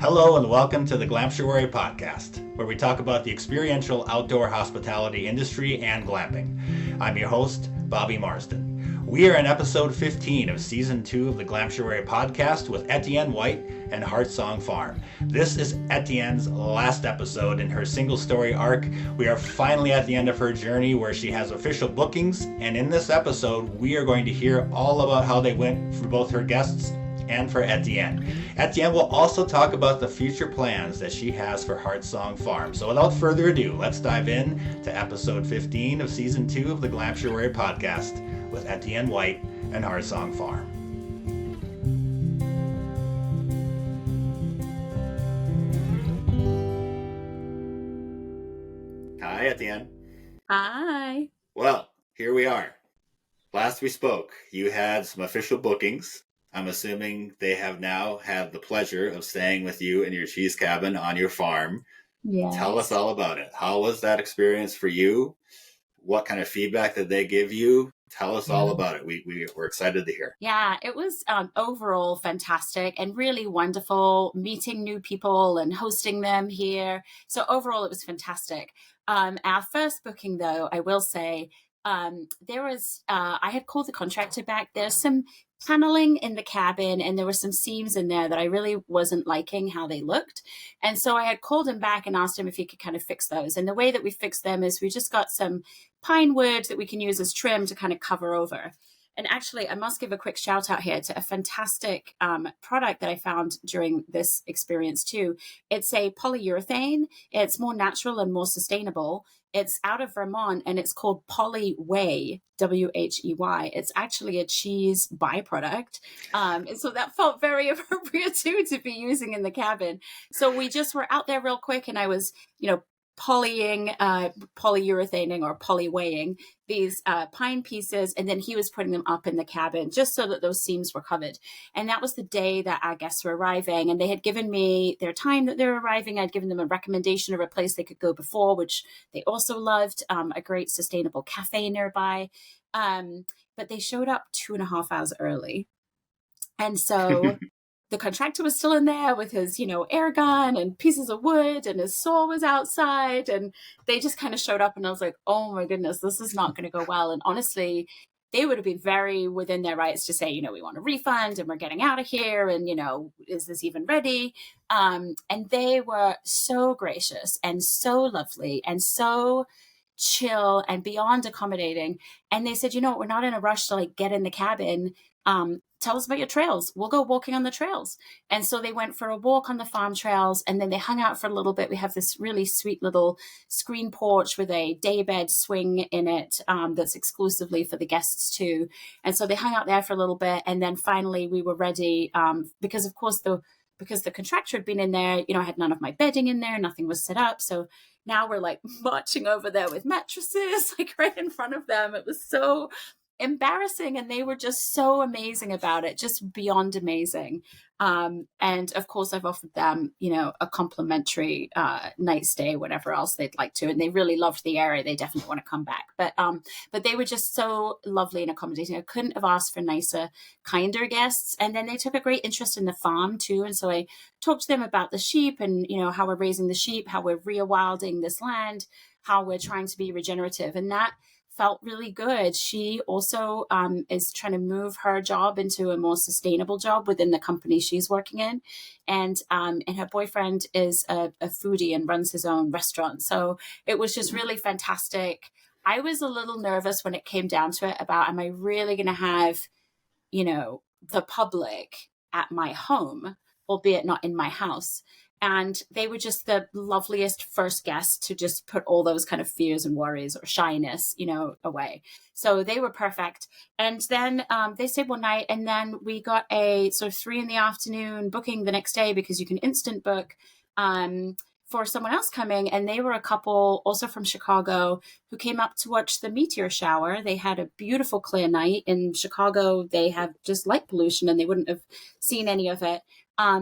Hello and welcome to the Glamptuary podcast, where we talk about the experiential outdoor hospitality industry and glamping. I'm your host, Bobby Marsden. We are in episode 15 of season 2 of the Glamptuary podcast with Etienne White and Heartsong Farm. This is Etienne's last episode in her single story arc. We are finally at the end of her journey where she has official bookings, and in this episode we are going to hear all about how they went for both her guests and for Etienne. Etienne will also talk about the future plans that she has for Heartsong Farm. So without further ado, let's dive in to episode 15 of season 2 of the Glamptuary podcast with Etienne White and Heartsong Farm. Hi, Etienne. Hi. Well, here we are. Last we spoke, you had some official bookings. I'm assuming they have now had the pleasure of staying with you in your cheese cabin on your farm. Yes. Tell us all about it. How was that experience for you? What kind of feedback did they give you? Tell us all about it. We're excited to hear. Yeah, it was overall fantastic and really wonderful meeting new people and hosting them here. So overall, it was fantastic. Our first booking, though, I will say, there was, I had called the contractor back. There's some paneling in the cabin and there were some seams in there that I really wasn't liking how they looked. And so I had called him back and asked him if he could kind of fix those. And the way that we fixed them is we just got some pine wood that we can use as trim to kind of cover over. And actually, I must give a quick shout out here to a fantastic product that I found during this experience too. It's a polyurethane. It's more natural and more sustainable. It's out of Vermont and it's called Polywhey, W-H-E-Y. It's actually a cheese byproduct. And so that felt very appropriate too to be using in the cabin. So we just were out there real quick and I was, polyurethaning or polyweighing these pine pieces, and then he was putting them up in the cabin just so that those seams were covered. And that was the day that our guests were arriving, and they had given me their time that they were arriving. I'd given them a recommendation of a place they could go before, which they also loved, a great sustainable cafe nearby. But they showed up 2.5 hours early. And so the contractor was still in there with his, air gun and pieces of wood, and his saw was outside, and they just kind of showed up and I was like, oh my goodness, this is not going to go well. And honestly, they would have been very within their rights to say, we want a refund and we're getting out of here. And, is this even ready? And they were so gracious and so lovely and so chill and beyond accommodating. And they said, we're not in a rush to get in the cabin. Tell us about your trails. We'll go walking on the trails. And so they went for a walk on the farm trails, and then they hung out for a little bit. We have this really sweet little screen porch with a daybed swing in it that's exclusively for the guests too. And so they hung out there for a little bit, and then finally we were ready because the contractor had been in there, I had none of my bedding in there, nothing was set up. So now we're marching over there with mattresses right in front of them. It was so embarrassing, and they were just so amazing about it, just beyond amazing. And of course I've offered them a complimentary night stay, whatever else they'd like to, and they really loved the area. They definitely want to come back, but they were just so lovely and accommodating. I couldn't have asked for nicer, kinder guests. And then they took a great interest in the farm too, and so I talked to them about the sheep and how we're raising the sheep, how we're rewilding this land, how we're trying to be regenerative, and that felt really good. She also is trying to move her job into a more sustainable job within the company she's working in. And her boyfriend is a foodie and runs his own restaurant. So it was just really fantastic. I was a little nervous when it came down to it about, am I really going to have, the public at my home, albeit not in my house? And they were just the loveliest first guests to just put all those kind of fears and worries or shyness, away. So they were perfect. And then they stayed one night, and then we got a sort of 3 p.m. booking the next day, because you can instant book for someone else coming. And they were a couple also from Chicago who came up to watch the meteor shower. They had a beautiful clear night. In Chicago, they have just light pollution and they wouldn't have seen any of it.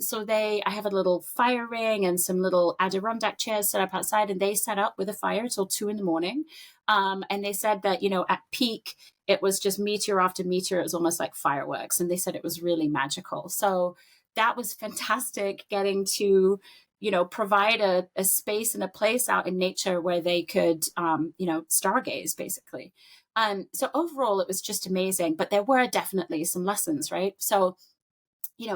So I have a little fire ring and some little Adirondack chairs set up outside, and they set up with a fire till 2 a.m. And they said that, at peak, it was just meteor after meteor. It was almost like fireworks. And they said it was really magical. So that was fantastic, getting to, provide a space and a place out in nature where they could, stargaze basically. So overall, it was just amazing, but there were definitely some lessons, right? So,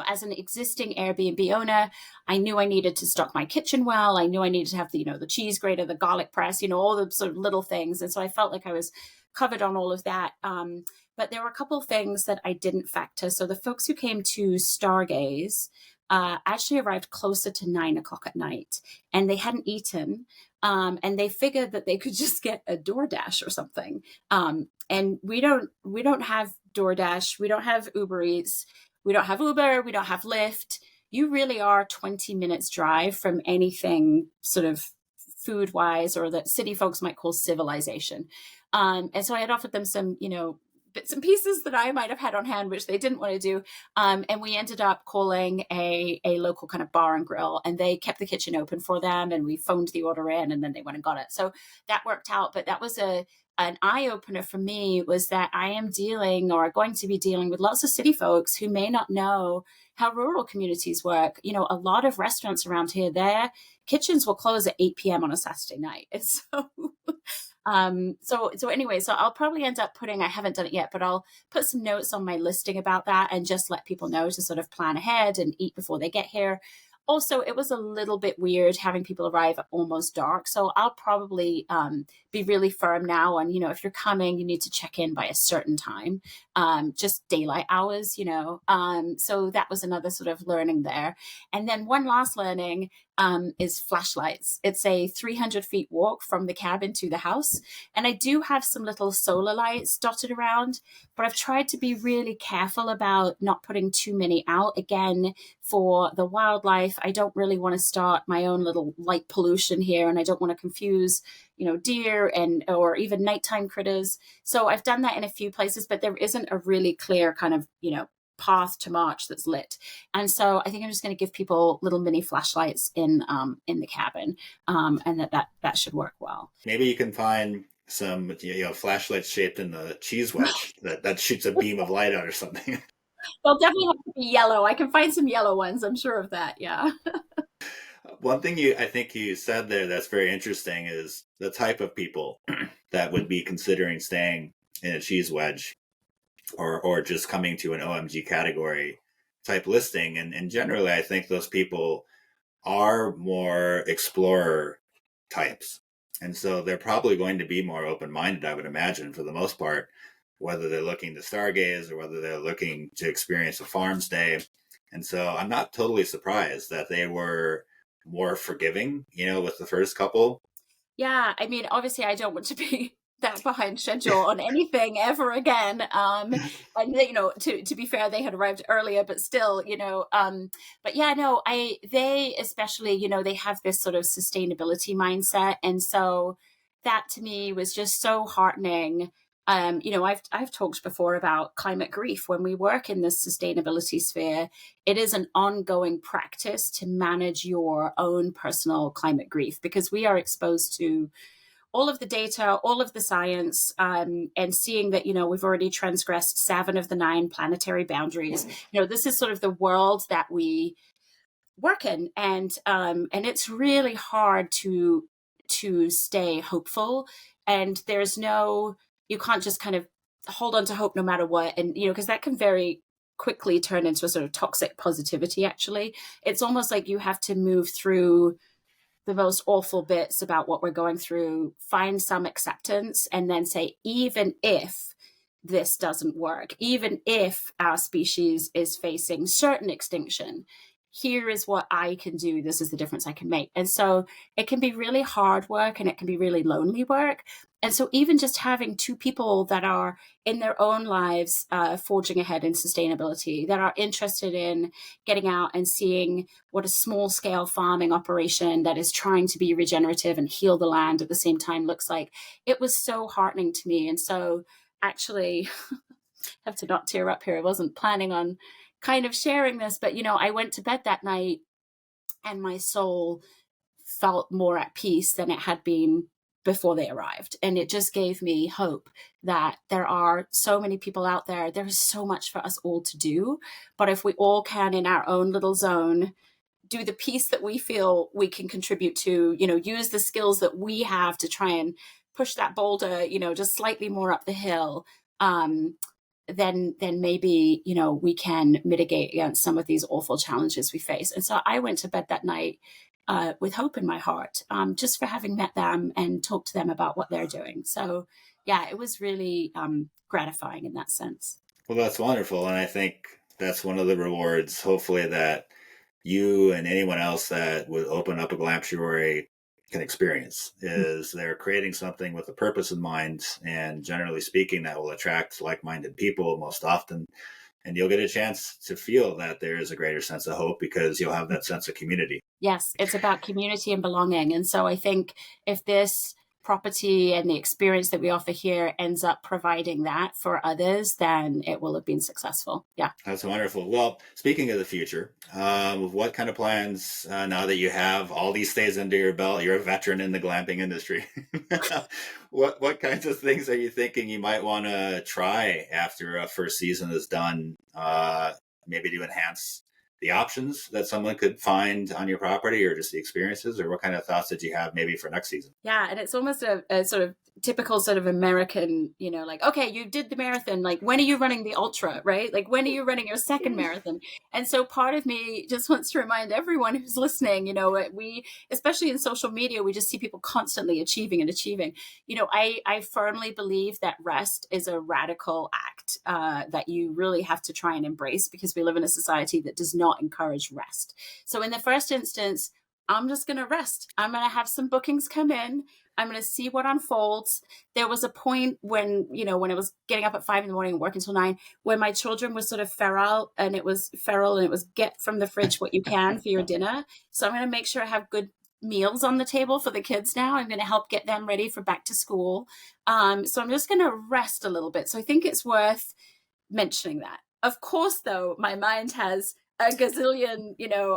as an existing Airbnb owner, I knew I needed to stock my kitchen well. I knew I needed to have the cheese grater, the garlic press, all the sort of little things. And so I felt like I was covered on all of that. But there were a couple of things that I didn't factor. So the folks who came to Stargaze actually arrived closer to 9 o'clock at night, and they hadn't eaten. And they figured that they could just get a DoorDash or something. And we don't have DoorDash. We don't have Uber Eats. We don't have Uber, we don't have Lyft. You really are 20 minutes drive from anything sort of food wise, or that city folks might call civilization. And so I had offered them some, bits and pieces that I might have had on hand, which they didn't want to do. And we ended up calling a local kind of bar and grill, and they kept the kitchen open for them, and we phoned the order in, and then they went and got it. So that worked out. But that was an eye-opener for me, was that I am dealing, or going to be dealing with, lots of city folks who may not know how rural communities work. A lot of restaurants around here, their kitchens will close at 8 p.m. on a Saturday night. And so anyway, so I'll probably end up I haven't done it yet, but I'll put some notes on my listing about that, and just let people know to sort of plan ahead and eat before they get here. Also, it was a little bit weird having people arrive at almost dark. So I'll probably be really firm now on, if you're coming, you need to check in by a certain time, just daylight hours, So that was another sort of learning there. And then one last learning is flashlights. It's a 300 feet walk from the cabin to the house. And I do have some little solar lights dotted around, but I've tried to be really careful about not putting too many out. Again, for the wildlife, I don't really want to start my own little light pollution here, and I don't want to confuse, deer or even nighttime critters. So I've done that in a few places, but there isn't a really clear kind of, path to march that's lit. And so I think I'm just going to give people little mini flashlights in the cabin, and that should work well. Maybe you can find some flashlights shaped in the cheese wedge that shoots a beam of light out or something. They'll definitely have to be yellow. I can find some yellow ones, I'm sure of that. Yeah. One thing I think you said there that's very interesting is the type of people that would be considering staying in a cheese wedge, or just coming to an OMG category type listing. And generally, I think those people are more explorer types. And so they're probably going to be more open-minded, I would imagine, for the most part, whether they're looking to stargaze or whether they're looking to experience a farm stay. And so I'm not totally surprised that they were more forgiving, with the first couple. Yeah. I mean, obviously, I don't want to be that behind schedule on anything ever again. And to be fair, they had arrived earlier, but still, but yeah, no, they especially, they have this sort of sustainability mindset. And so that to me was just so heartening. I've talked before about climate grief. When we work in this sustainability sphere, it is an ongoing practice to manage your own personal climate grief, because we are exposed to all of the data, all of the science, and seeing that, we've already transgressed 7 of the 9 planetary boundaries. This is sort of the world that we work in. And it's really hard to stay hopeful. And you can't just kind of hold on to hope no matter what. And, because that can very quickly turn into a sort of toxic positivity, actually. It's almost like you have to move through the most awful bits about what we're going through, find some acceptance, and then say, even if this doesn't work, even if our species is facing certain extinction, here is what I can do. This is the difference I can make. And so it can be really hard work, and it can be really lonely work. And so even just having 2 people that are in their own lives forging ahead in sustainability, that are interested in getting out and seeing what a small scale farming operation that is trying to be regenerative and heal the land at the same time looks like, it was so heartening to me. And so actually, have to not tear up here. I wasn't planning on kind of sharing this, but I went to bed that night and my soul felt more at peace than it had been before they arrived. And it just gave me hope that there are so many people out there. There is so much for us all to do. But if we all can, in our own little zone, do the piece that we feel we can contribute to, use the skills that we have to try and push that boulder, just slightly more up the hill, then maybe, we can mitigate against some of these awful challenges we face. And so I went to bed that night with hope in my heart, just for having met them and talked to them about what they're doing. So yeah, it was really gratifying in that sense. Well, that's wonderful. And I think that's one of the rewards, hopefully, that you and anyone else that would open up a Glamptuary can experience, is they're creating something with a purpose in mind, and generally speaking, that will attract like-minded people most often, and you'll get a chance to feel that there is a greater sense of hope because you'll have that sense of community. Yes, it's about community and belonging. And so I think if this property and the experience that we offer here ends up providing that for others, then it will have been successful. Yeah. That's wonderful. Well, speaking of the future, what kind of plans, now that you have all these stays under your belt, you're a veteran in the glamping industry, what kinds of things are you thinking you might want to try after a first season is done, maybe to enhance the options that someone could find on your property, or just the experiences, or what kind of thoughts did you have maybe for next season? Yeah. And it's almost a sort of typical sort of American, like, okay, you did the marathon. Like, when are you running the ultra, right? Like, when are you running your second marathon? And so part of me just wants to remind everyone who's listening, we, especially in social media, we just see people constantly achieving and achieving. I firmly believe that rest is a radical act that you really have to try and embrace, because we live in a society that does not encourage rest. So in the first instance, I'm just going to rest. I'm going to have some bookings come in. I'm going to see what unfolds. There was a point when I was getting up at 5 a.m. and working till 9, when my children were sort of feral, and it was get from the fridge what you can for your dinner. So I'm going to make sure I have good meals on the table for the kids now. I'm going to help get them ready for back to school. So I'm just going to rest a little bit. So I think it's worth mentioning that. Of course, though, my mind has a gazillion,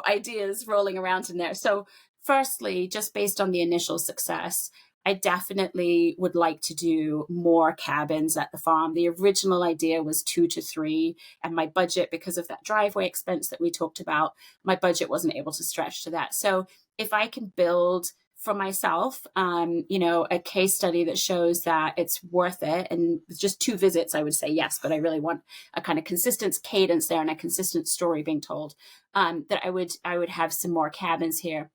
ideas rolling around in there. So firstly, just based on the initial success, I definitely would like to do more cabins at the farm. The original idea was 2 to 3, and my budget, because of that driveway expense that we talked about, my budget wasn't able to stretch to that. So if I can build for myself, a case study that shows that it's worth it, and with just 2 visits, I would say yes, but I really want a kind of consistent cadence there and a consistent story being told, that I would have some more cabins here.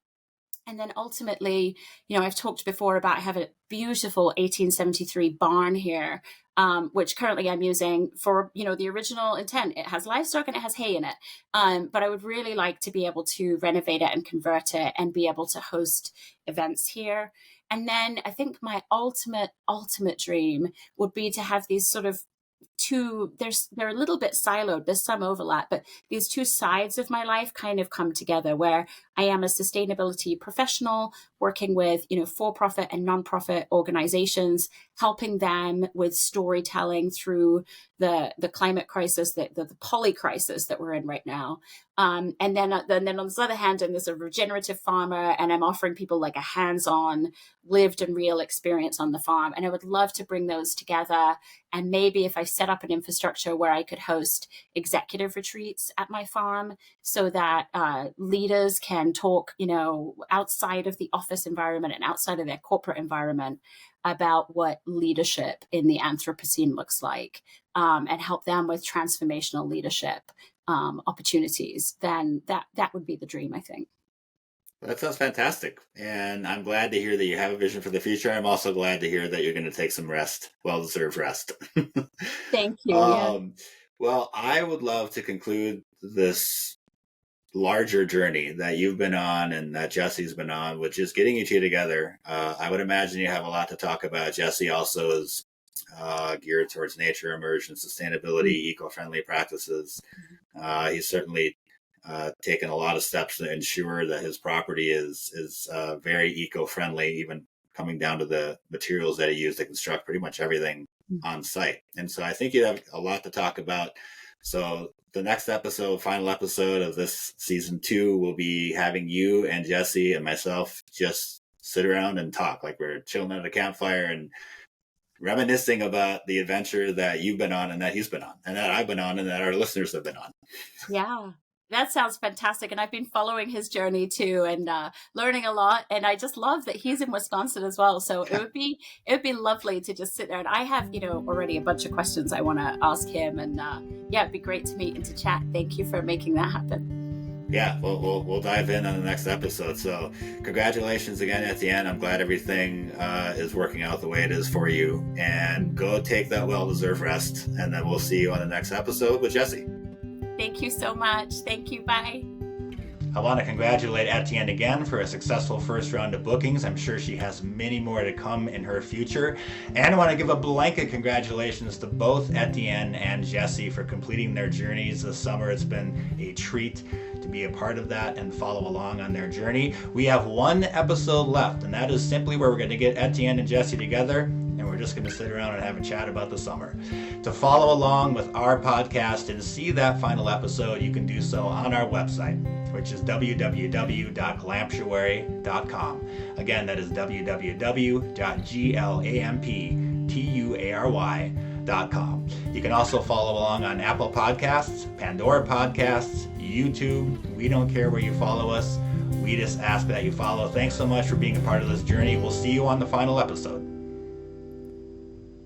And then ultimately, I've talked before about, I have a beautiful 1873 barn here, which currently I'm using for, the original intent. It has livestock and it has hay in it. But I would really like to be able to renovate it and convert it and be able to host events here. And then I think my ultimate dream would be to have these sort of they're a little bit siloed. There's some overlap, but these 2 sides of my life kind of come together, where I am a sustainability professional working with, for-profit and non-profit organizations, helping them with storytelling through the climate crisis, the poly crisis that we're in right now. And then on the other hand, I'm this a regenerative farmer, and I'm offering people like a hands-on, lived and real experience on the farm. And I would love to bring those together. And maybe if I set up an infrastructure where I could host executive retreats at my farm, so that leaders can talk, outside of the office environment and outside of their corporate environment about what leadership in the Anthropocene looks like, and help them with transformational leadership opportunities, then that would be the dream, I think. That sounds fantastic. And I'm glad to hear that you have a vision for the future. I'm also glad to hear that you're going to take some rest, well-deserved rest. Thank you. Yeah. Well, I would love to conclude this larger journey that you've been on and that Jesse's been on, which is getting you two together. I would imagine you have a lot to talk about. Jesse also is geared towards nature immersion, sustainability, eco-friendly practices. He's certainly taken a lot of steps to ensure that his property is very eco-friendly, even coming down to the materials that he used to construct pretty much everything on site. And so I think you have a lot to talk about. So the next episode, final episode of this season 2, will be having you and Jesse and myself just sit around and talk like we're chilling at a campfire and reminiscing about the adventure that you've been on and that he's been on and that I've been on and that our listeners have been on. Yeah, that sounds fantastic. And I've been following his journey too, and learning a lot. And I just love that he's in Wisconsin as well. So it would be lovely to just sit there. And I have, already a bunch of questions I want to ask him. And it'd be great to meet and to chat. Thank you for making that happen. Yeah, we'll dive in on the next episode. So congratulations again, Etienne. I'm glad everything is working out the way it is for you. And go take that well-deserved rest. And then we'll see you on the next episode with Jesse. Thank you so much. Thank you. Bye. I want to congratulate Etienne again for a successful first round of bookings. I'm sure she has many more to come in her future. And I want to give a blanket congratulations to both Etienne and Jesse for completing their journeys this summer. It's been a treat to be a part of that and follow along on their journey. We have one episode left, and that is simply where we're going to get Etienne and Jesse together, and we're just going to sit around and have a chat about the summer. To follow along with our podcast and see that final episode, you can do so on our website, which is www.glamptuary.com. Again, that is www.glamptuary.com. You can also follow along on Apple Podcasts, Pandora Podcasts, YouTube. We don't care where you follow us. We just ask that you follow. Thanks so much for being a part of this journey. We'll see you on the final episode.